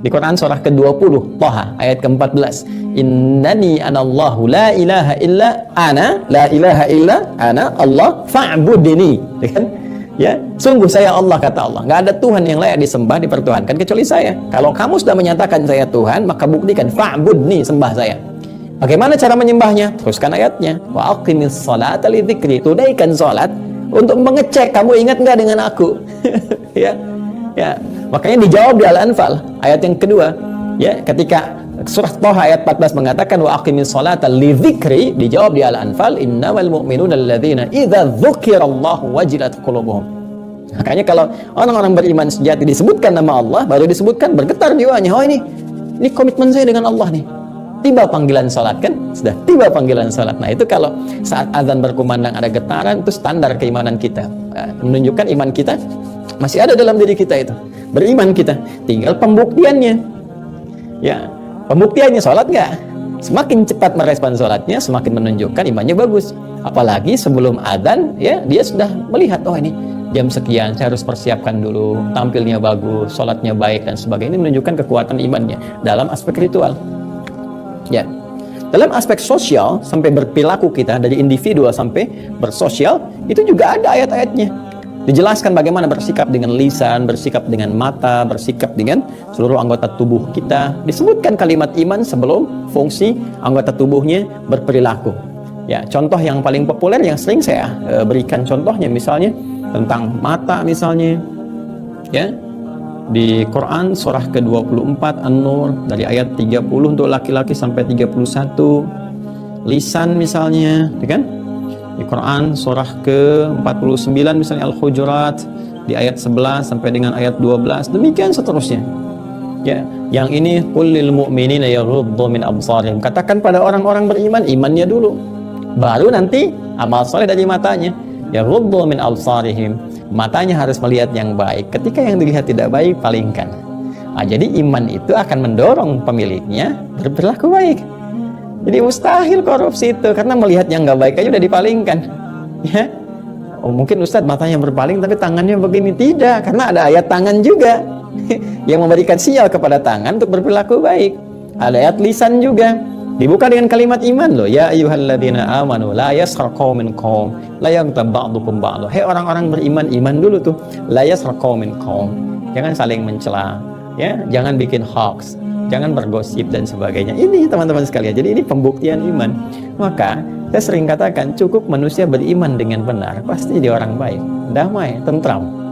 Di Quran surah ke-20, Thaha, ayat ke-14. Innani anallahu la ilaha illa ana, la ilaha illa ana Allah fa'budni. Ya, sungguh saya Allah, kata Allah. Nggak ada Tuhan yang layak disembah, dipertuhankan kecuali saya. Kalau kamu sudah menyatakan saya Tuhan, maka buktikan fa'budni, sembah saya. Bagaimana cara menyembahnya? Teruskan ayatnya. Wa aqimis sholata li dzikri. Tunaikan salat untuk mengecek kamu ingat nggak dengan aku. Ya. Ya, makanya dijawab di Al-Anfal ayat yang kedua, ya, ketika surah Thaha ayat 14 mengatakan wa aqimis sholata li dzikri, dijawab di Al-Anfal innamal mu'minuna alladzina idza dzukirallahu wajilat qulubuhum. Makanya kalau orang-orang beriman sejati disebutkan nama Allah, baru disebutkan bergetar jiwanya. Oh, ini komitmen saya dengan Allah nih. Tiba panggilan salat, kan? Sudah tiba panggilan salat. Nah, itu kalau saat azan berkumandang ada getaran, itu standar keimanan kita. Menunjukkan iman kita masih ada dalam diri kita itu. Beriman kita. Tinggal pembuktiannya. Ya, pembuktiannya salat nggak? Semakin cepat merespon salatnya, semakin menunjukkan imannya bagus. Apalagi sebelum azan, ya, dia sudah melihat, oh ini jam sekian, saya harus persiapkan dulu, tampilnya bagus, salatnya baik dan sebagainya. Ini menunjukkan kekuatan imannya dalam aspek ritual. Ya, dalam aspek sosial sampai berperilaku kita dari individual sampai bersosial itu juga ada ayat-ayatnya. Dijelaskan bagaimana bersikap dengan lisan, bersikap dengan mata, bersikap dengan seluruh anggota tubuh kita. Disebutkan kalimat iman sebelum fungsi anggota tubuhnya berperilaku. Ya, contoh yang paling populer yang sering saya berikan contohnya misalnya tentang mata misalnya. Ya. Di Quran surah ke-24 An-Nur dari ayat 30 untuk laki-laki sampai 31. Lisan misalnya, ya kan? Di Quran surah ke-49 misalnya Al-Hujurat di ayat 11 sampai dengan ayat 12. Demikian seterusnya. Ya, yang ini qul lil mu'minina yaghuddu min absarihim. Katakan pada orang-orang beriman imannya dulu. Baru nanti amal saleh dari matanya. Yaghuddu min absarihim. Matanya harus melihat yang baik. Ketika yang dilihat tidak baik, palingkan. Nah, jadi iman itu akan mendorong pemiliknya berperilaku baik. Jadi mustahil korupsi itu, karena melihat yang nggak baik aja udah dipalingkan. Ya, oh, mungkin Ustadz matanya berpaling tapi tangannya begini. Tidak, karena ada ayat tangan juga yang memberikan sinyal kepada tangan untuk berperilaku baik. Ada ayat lisan juga. Dibuka dengan kalimat iman loh. Ya ayyuhalladzina amanu la yaskhar qaumin qaum la yaghtab ba'dukum ba'dha. Hei orang-orang beriman, iman dulu tuh. La yaskhar qaumin qaum. Jangan saling mencela, ya, jangan bikin hoax, jangan bergosip dan sebagainya. Ini teman-teman sekalian. Jadi ini pembuktian iman. Maka saya sering katakan cukup manusia beriman dengan benar, pasti dia orang baik, damai, tentram.